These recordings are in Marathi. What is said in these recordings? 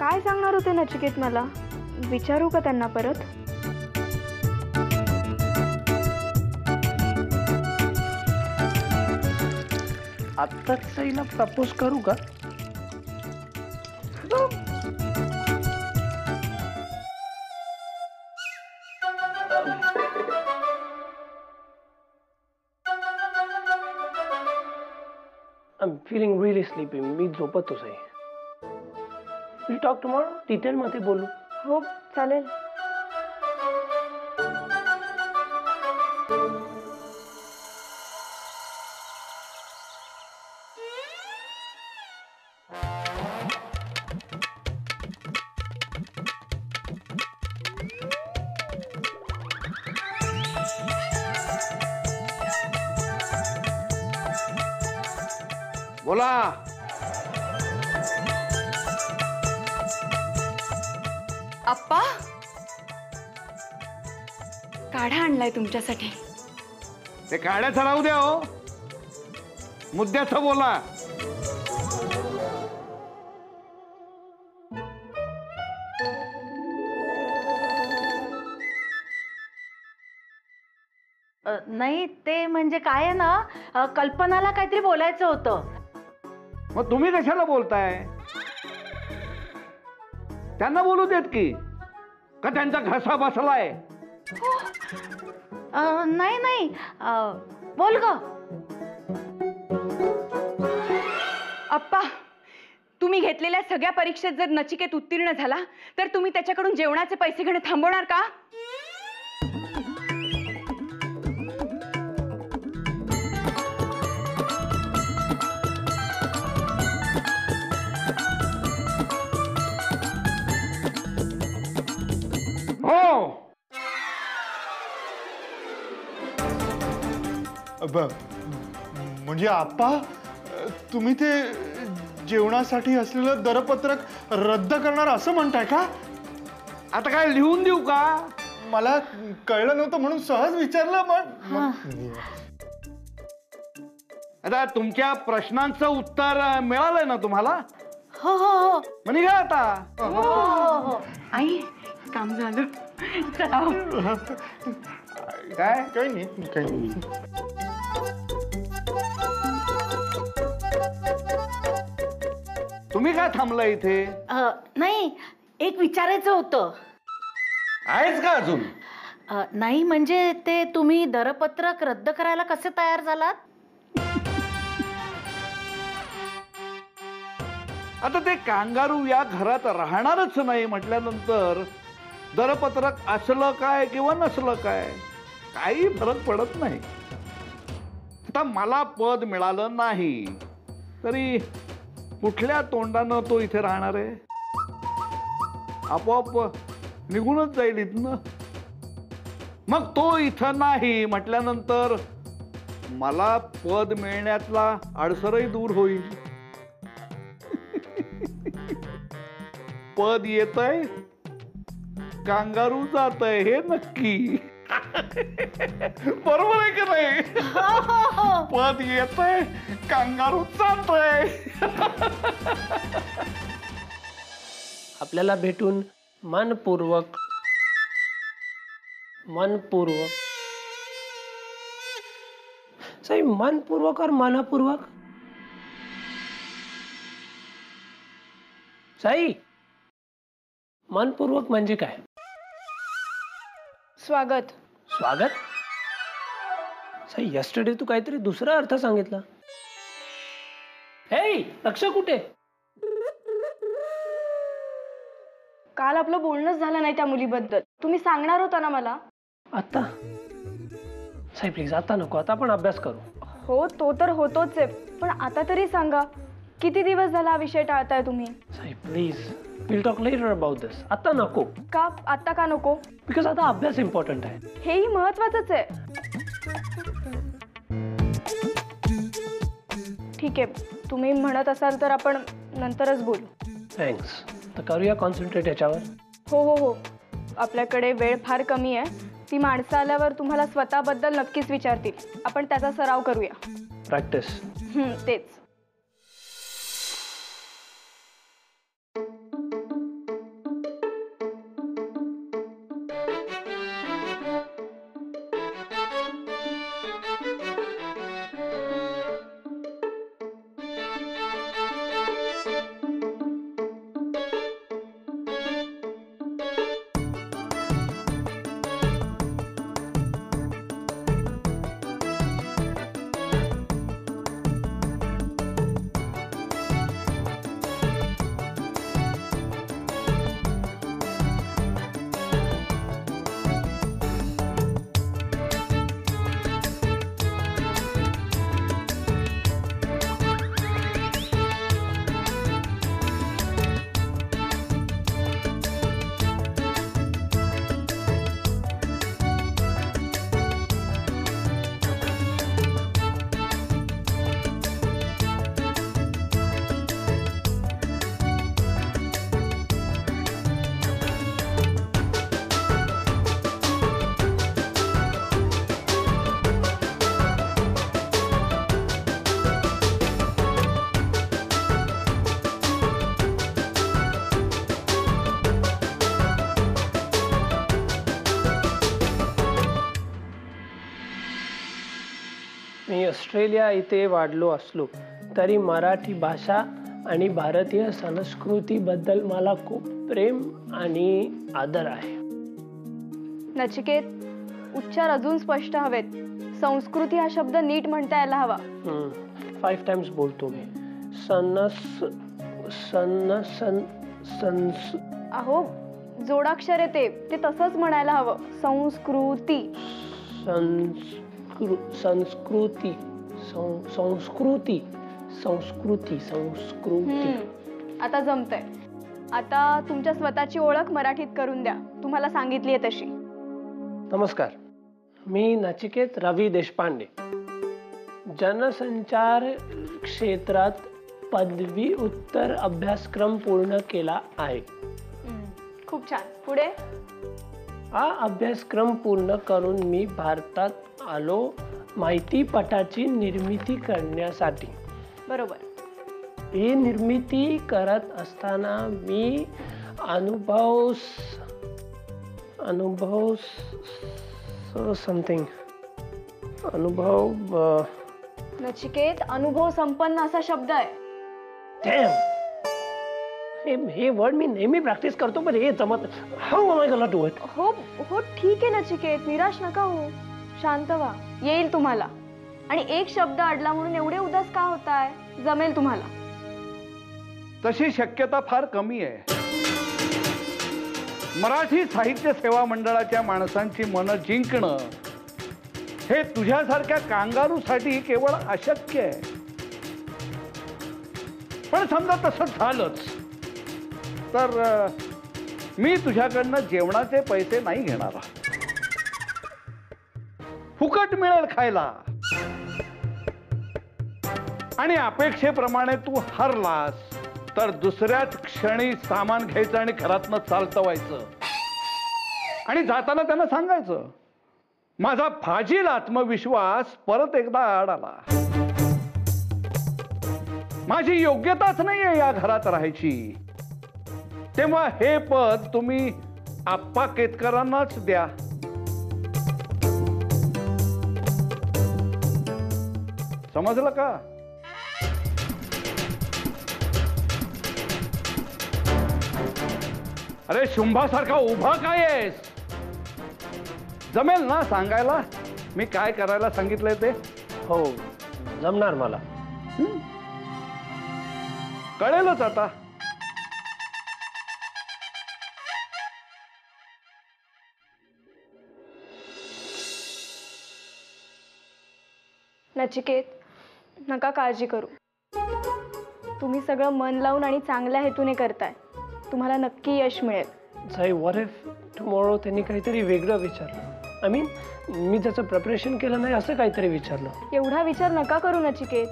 काय सांगणार होते नचिकेत मला? विचारू का त्यांना परत? आत्ताच साईला प्रपोज करू का? I'm feeling really sleepy. मी झोपतो Sai. We'll talk tomorrow. Detail मध्ये बोलू. हो चालेल. बोला. अप्पा, काढा आणलाय तुमच्यासाठी. ते काढ्याचं राहू द्या हो, मुद्द्याचं बोला. नाही ते म्हणजे काय आहे ना, कल्पनाला काहीतरी बोलायचं होतं. मग तुम्ही कशाला बोलताय? त्यांना बोलू देत की, का त्यांचा घसा बसलाय? नाही नाही, बोल ग. अप्पा, तुम्ही घेतलेल्या सगळ्या परीक्षेत जर नचिकेत उत्तीर्ण झाला तर तुम्ही त्याच्याकडून जेवणाचे पैसे घेणे थांबवणार का? हो. म्हणजे आप्पा, तुम्ही ते जेवणासाठी असलेलं दरपत्रक रद्द करणार असं म्हणताय का? आता काय लिहून देऊ का? मला कळलं नव्हतं म्हणून सहज विचारलं. आता तुमच्या प्रश्नांचं उत्तर मिळालंय ना तुम्हाला? हो हो हो. मग निघा आता. हो हो हो. आई, काम झालं. चला. काय? काही नाही, काही नाही. तुम्ही काय थांबला इथे? नाही, एक विचारायचं होतं. आहेच का अजून? नाही म्हणजे ते तुम्ही दरपत्रक रद्द करायला कसे तयार झालात? आता ते कांगारू या घरात राहणारच नाही म्हटल्यानंतर दरपत्रक असलं काय किंवा नसलं काय काही फरक पडत नाही. आता मला पद मिळालं नाही तरी कुठल्या तोंडानं तो इथे राहणार आहे? आपोआप निघूनच जाईल इथनं. मग तो इथं नाही म्हटल्यानंतर मला पद मिळण्यातला अडसरही दूर होईल. पद येतंय, कांगारू जातंय हे नक्की. बरोबर आहे की नाही? पद येतंय, कांगारू जातंय. आपल्याला भेटून मनपूर्वक साई, मनपूर्वक और मनपूर्वक? साई, मनपूर्वक म्हणजे काय? स्वागत. स्वागत? साई, यस्टरडे तू काहीतरी दुसरा अर्थ सांगितला. हे लक्ष कुठे? काल आपलं बोलणंच झालं नाही त्या मुलीबद्दल. तुम्ही सांगणार होता ना मला. आता साई प्लीज, आता नको, आता आपण अभ्यास करू. हो तो तर होतोच आहे, पण आता तरी सांगा, किती दिवस झाला हा विषय टाळताय तुम्ही? Sai please, will talk later about this. आता नको. का? आता का नको? बिकॉज आता अभ्यास इम्पॉर्टंट आहे. हेही महत्वाचंच आहे. ठीक आहे, तुम्ही म्हणत असाल तर आपण नंतरच बोलू. थँक्स. तर करूया कॉन्सन्ट्रेट याच्यावर. हो हो हो. आपल्याकडे वेळ फार कमी आहे. ती माणसं आल्यावर तुम्हाला स्वतःबद्दल नक्कीच विचारतील. आपण त्याचा सराव करूया. प्रॅक्टिस. तेच. ऑस्ट्रेलिया इथे वाढलो असलो तरी मराठी भाषा आणि भारतीय संस्कृतीबद्दल मला खूप प्रेम आणि आदर आहे. नचिकेत, उच्चार अजून स्पष्ट हवेत. संस्कृती हा शब्द नीट म्हणता यायला हवा. 5 टाइम्स बोलतो मी. अहो, जोडाक्षर आहे ते तसंच म्हणायला हवं. संस्कृती. संस्कृती संस्कृती संस्कृती संस्कृती. आता जमतंय. आता तुमच्या स्वतःची ओळख मराठीत करून द्या, तुम्हाला सांगितली आहे तशी. नमस्कार, मी नचिकेत रवी देशपांडे. जनसंचार क्षेत्रात पदवी उत्तर अभ्यासक्रम पूर्ण केला आहे. खूप छान. पुढे? हा अभ्यासक्रम पूर्ण करून मी भारतात आलो माहितीपटाची निर्मिती करण्यासाठी. बरोबर. ही निर्मिती करत असताना मी अनुभव नचिकेत, अनुभव संपन्न असा शब्द आहे. हे वर्ड मी नेहमी प्रॅक्टिस करतो पण हे जमत. How am I gonna do it? हो हो, ठीक आहे नचिकेत, निराश नका हो. शांत व्हा, येईल तुम्हाला. आणि एक शब्द अडला म्हणून एवढे उदास का होताय? जमेल तुम्हाला. तशी शक्यता फार कमी आहे. मराठी साहित्य सेवा मंडळाच्या माणसांची मनं जिंकणं हे तुझ्यासारख्या कांगारूसाठी केवळ अशक्य आहे. पण समजा तसं झालंच तर मी तुझ्याकडनं जेवणाचे पैसे नाही घेणार. फुकट मिळेल खायला. आणि अपेक्षेप्रमाणे तू हरलास तर दुसऱ्याच क्षणी सामान घ्यायचं आणि घरातनं चालतवायचं. आणि जाताना त्यांना सांगायचं, माझा फाजील आत्मविश्वास परत एकदा आड आला. माझी योग्यताच नाहीये या घरात राहायची. तेव्हा हे पद तुम्ही आप्पा केतकरांनाच द्या. समजलं का? अरे शुंभासारखा उभा काय आहेस? जमेल ना सांगायला मी काय करायला सांगितलंय ते? हो, जमणार मला. कळेलच आता. नचिकेत, नका काळजी करू. तुम्ही सगळं मन लावून आणि चांगल्या हेतूने करताय. तुम्हाला नक्की यश मिळेल. साई, व्हॉट इफ टुमॉरो त्यांनी काहीतरी वेगळं विचारलं? आय मीन, मी त्याचं प्रिपरेशन केलं नाही असं काहीतरी विचारलं. एवढा विचार नका करू नचिकेत.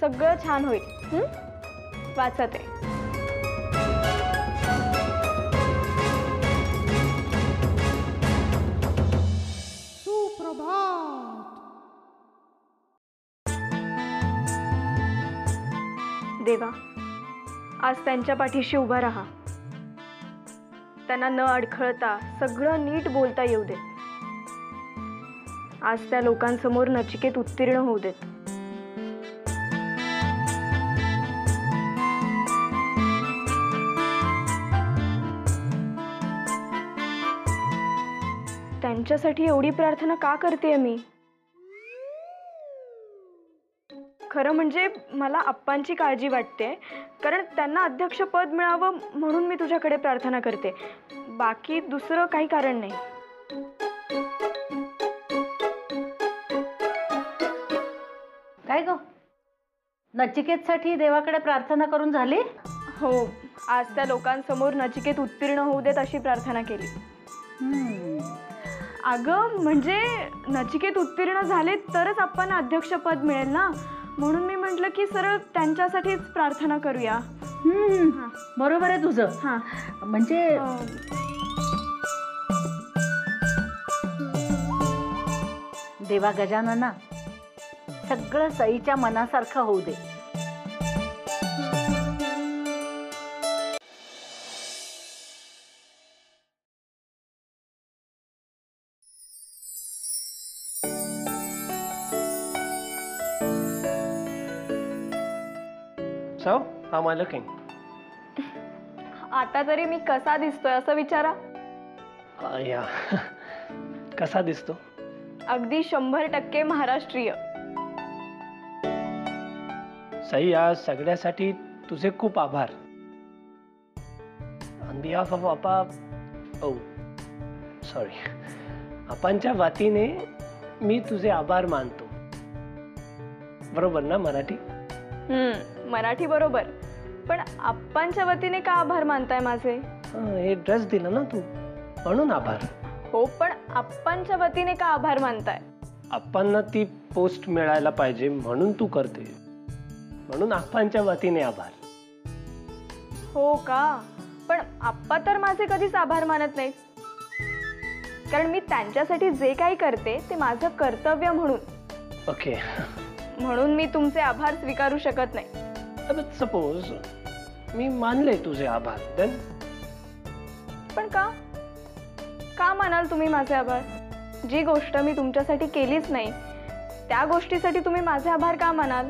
सगळं छान होईल. वाचा ते. देवा, आज त्यांच्या पाठीशी उभा राहा. त्यांना न अडखळता सगळं नीट बोलता येऊ देत. आज त्या लोकांसमोर नचिकेत उत्तीर्ण होऊ देत. त्यांच्यासाठी एवढी प्रार्थना का करते मी? खरं म्हणजे मला आप्पांची काळजी वाटते, कारण त्यांना अध्यक्षपद मिळावं म्हणून मी तुझ्याकडे प्रार्थना करते. बाकी दुसरं काही कारण नाही. काय गो, नचिकेतसाठी देवाकडे प्रार्थना करून झाली? हो, आज त्या लोकांसमोर नचिकेत उत्तीर्ण होऊ देत अशी प्रार्थना केली. अगं, म्हणजे नचिकेत उत्तीर्ण झाले तरच आप्पांना अध्यक्षपद मिळेल ना, म्हणून मी म्हटलं की सरळ त्यांच्यासाठीच प्रार्थना करूया. बरोबर आहे तुझं. हां, म्हणजे देवा गजानना, सगळं सईच्या मनासारखं होऊ दे. So how am I looking? आता तरी मी कसा दिसतोय असं विचारा. या कसा दिसतो? अगदी 100% महाराष्ट्रीय. सई, या सगळ्यासाठी तुझे खूप आभार. ऑन बिहाफ ऑफ आपा, ओ सॉरी, आपांच्या वतीने मी तुझे आभार मानतो. बरोबर ना मराठी? मराठी बरोबर. पण आप्पांच्या वतीने का आभार मानताय माझे? हे ड्रेस दिला ना तू, म्हणून आभार. हो, पण आप्पांच्या वतीने का आभार मानताय? आप्पांना ती पोस्ट मिळायला पाहिजे म्हणून तू करते, म्हणून आप्पांच्या वतीने आभार. हो का? पण आप्पा तर माझे कधीच आभार मानत नाहीत. कारण मी त्यांच्यासाठी जे काही करते ते माझं कर्तव्य म्हणून. ओके. म्हणून मी तुमचे आभार स्वीकारू शकत नाही. सपोज मी मानले तुझे आभार, देन? पण का का मानाल तुम्ही माझे आभार? जी गोष्ट मी तुमच्यासाठी केलीच नाही त्या गोष्टीसाठी तुम्ही माझे आभार का मानाल?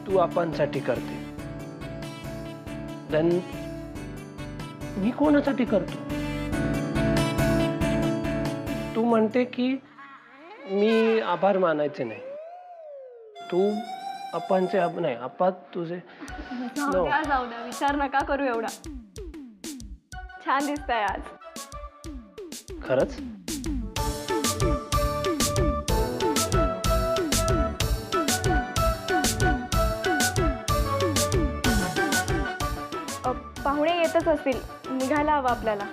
तू आपांसाठी करते, देन मी कोणासाठी करतो? तू म्हणते की मी आभार मानायचे नाही. तू आपांचे नाही, आपा तुझे. जाऊ द्या, विचार नका करू एवढा. छान दिसताय आज. खरंच? पाहुणे येतच असतील, निघायला हवं आपल्याला.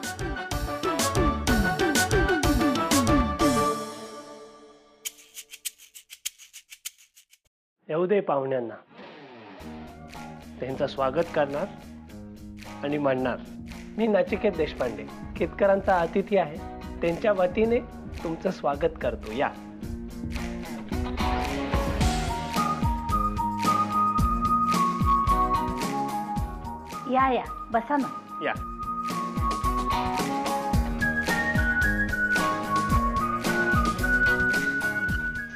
येऊ दे पाहुण्यांना. त्यांचं स्वागत करणार आणि म्हणणार, मी नचिकेत देशपांडे, केतकरांचा अतिथी आहे, त्यांच्या वतीने तुमचं स्वागत करतो. या. या या, बसा ना. या.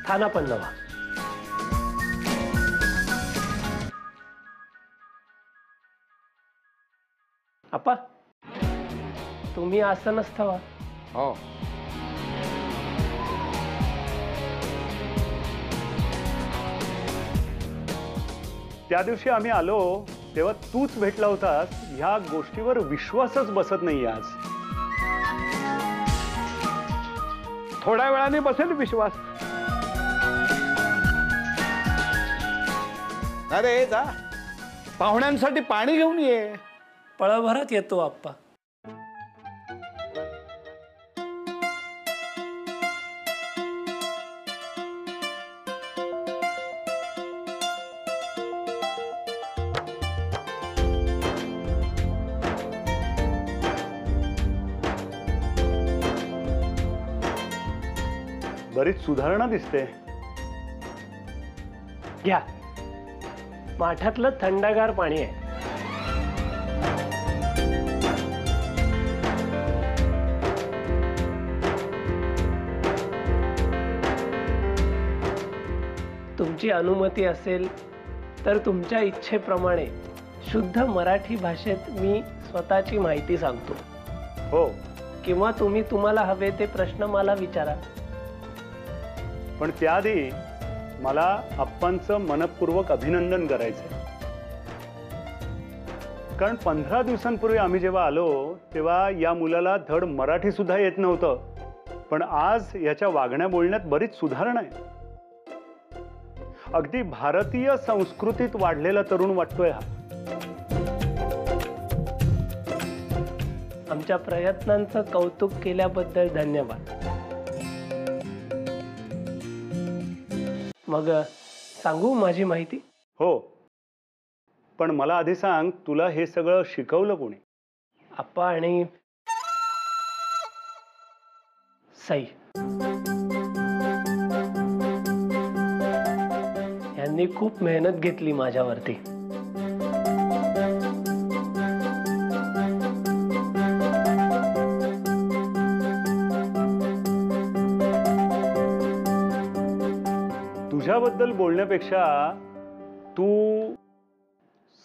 थाना पण नवा. आपा, तुम्ही असं नसतं. हो. त्या दिवशी आम्ही आलो तेव्हा तूच भेटला होतास. ह्या गोष्टीवर विश्वासच बसत नाही आज. थोड्या वेळाने बसेल विश्वास. अरे जा, पाहुण्यांसाठी पाणी घेऊन ये. पळभरात येतो आप्पा. बरीच सुधारणा दिसते. घ्या, माठातलं थंडगार पाणी आहे. तुमची अनुमती असेल तर तुमच्या इच्छेप्रमाणे शुद्ध मराठी भाषेत मी स्वतःची माहिती सांगतो. हो, किंवा तुम्ही तुम्हाला हवे ते प्रश्न मला विचारा. पण त्याआधी मला आप्पांचं मनपूर्वक अभिनंदन करायचंय. कारण 15 दिवसांपूर्वी आम्ही जेव्हा आलो तेव्हा या मुलाला धड मराठी सुद्धा येत नव्हतं. पण आज याच्या वागण्या बोलण्यात बरीच सुधारणा आहे. अगदी भारतीय संस्कृतीत वाढलेला तरुण वाटतोय हा. आमच्या प्रयत्नांचं कौतुक केल्याबद्दल धन्यवाद. मग सांगू माझी माहिती? हो, पण मला आधी सांग, तुला हे सगळं शिकवलं कोणी? आप्पा आणि सई यांनी खूप मेहनत घेतली माझ्यावरती. तुझ्याबद्दल बोलण्यापेक्षा तू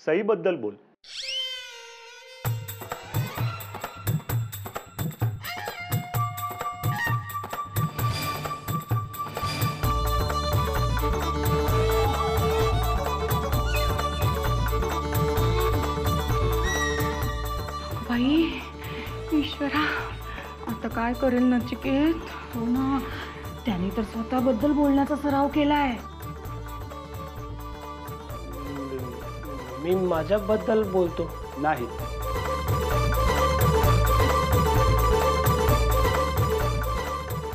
सईबद्दल बोल. बाई ईश्वरा, आता काय करेल नचिकेत? हो ना, त्याने तर स्वतःबद्दल बोलण्याचा सराव केलाय. मी माझ्याबद्दल बोलतो. नाही,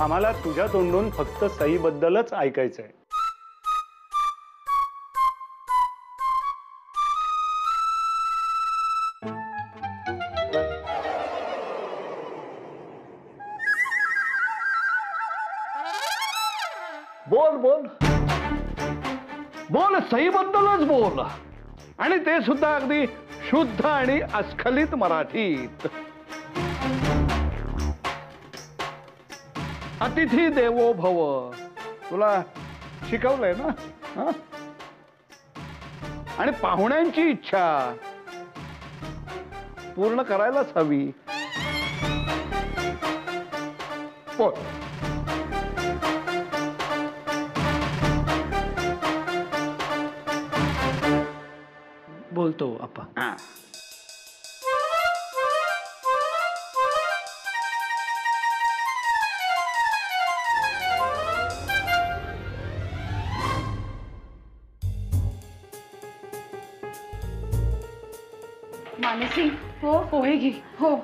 आम्हाला तुझ्या तोंडून फक्त सईबद्दलच ऐकायचंय. बोल बोल बोल, सईबद्दलच बोल, आणि ते सुद्धा अगदी शुद्ध आणि अस्खलित मराठीत. अतिथी देवो भव तुला शिकवलंय ना? हं? आणि पाहुण्यांची इच्छा पूर्ण करायलाच हवी. बोल. बोलतो आपा. मानसी, हो पोहे घे. हो,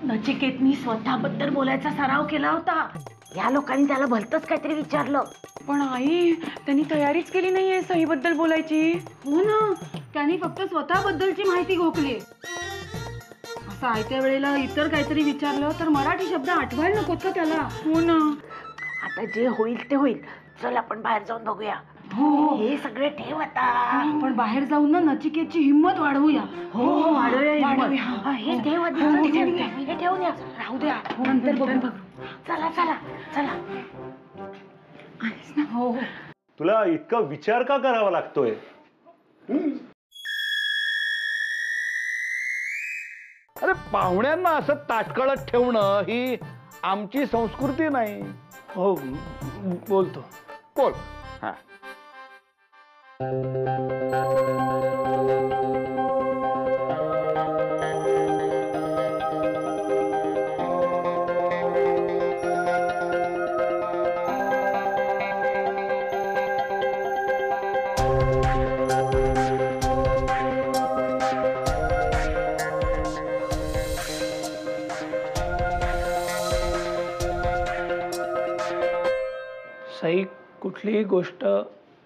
नचिकेतनी स्वतःबद्दल बोलायचा सराव केला होता. या लोकांनी त्याला भलतंच काहीतरी विचारलं. पण आई, त्यांनी तयारीच केली नाहीये सईबद्दल बोलायची. हो ना, त्यांनी फक्त स्वतःबद्दलची माहिती घोकली. असं आयत्या वेळेला इतर काहीतरी विचारलं तर मराठी शब्द आठवायला नकोत का त्याला? हो ना. आता जे होईल ते होईल. चल आपण बाहेर जाऊन बघूया. हो, हे सगळे ठेव आता. पण बाहेर जाऊन ना नचिकेतची हिंमत वाढवूया. हो वाढवूया हिंमत. वाढवूया. हा, हे ठेव आधी. हे ठेवून या. राहू द्या, नंतर बघू. चला चला चला. हो हो. तुला इतका विचार का करावा लागतोय? अरे, पाहुण्यांना असं ताटकळत ठेवणं ही आमची संस्कृती नाही. हो, बोलतो. बोल. हा. सई कुठलीही गोष्ट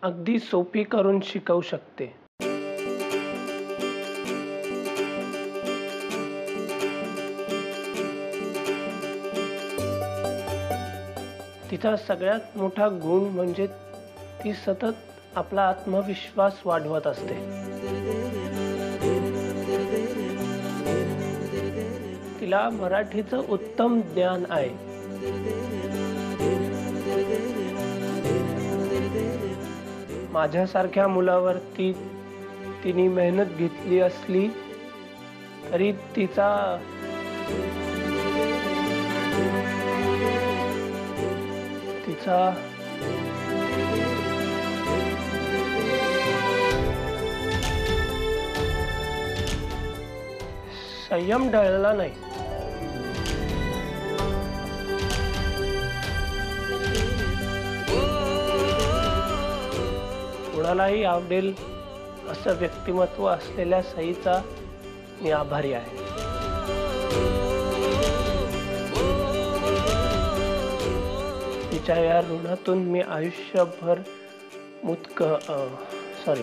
अगदी सोपी करून शिकवू शकते. तिचा सगळ्यात मोठा गुण म्हणजे ती सतत आपला आत्मविश्वास वाढवत असते. तिला मराठीचं उत्तम ज्ञान आहे. माझ्यासारख्या मुलावरती तिने मेहनत घेतली असली तरी तिचा संयम ढळला नाही. कुणालाही आवडेल असं व्यक्तिमत्व असलेल्या सईचा मी आभारी आहे. तिच्या या ऋणातून मी आयुष्यभर सॉरी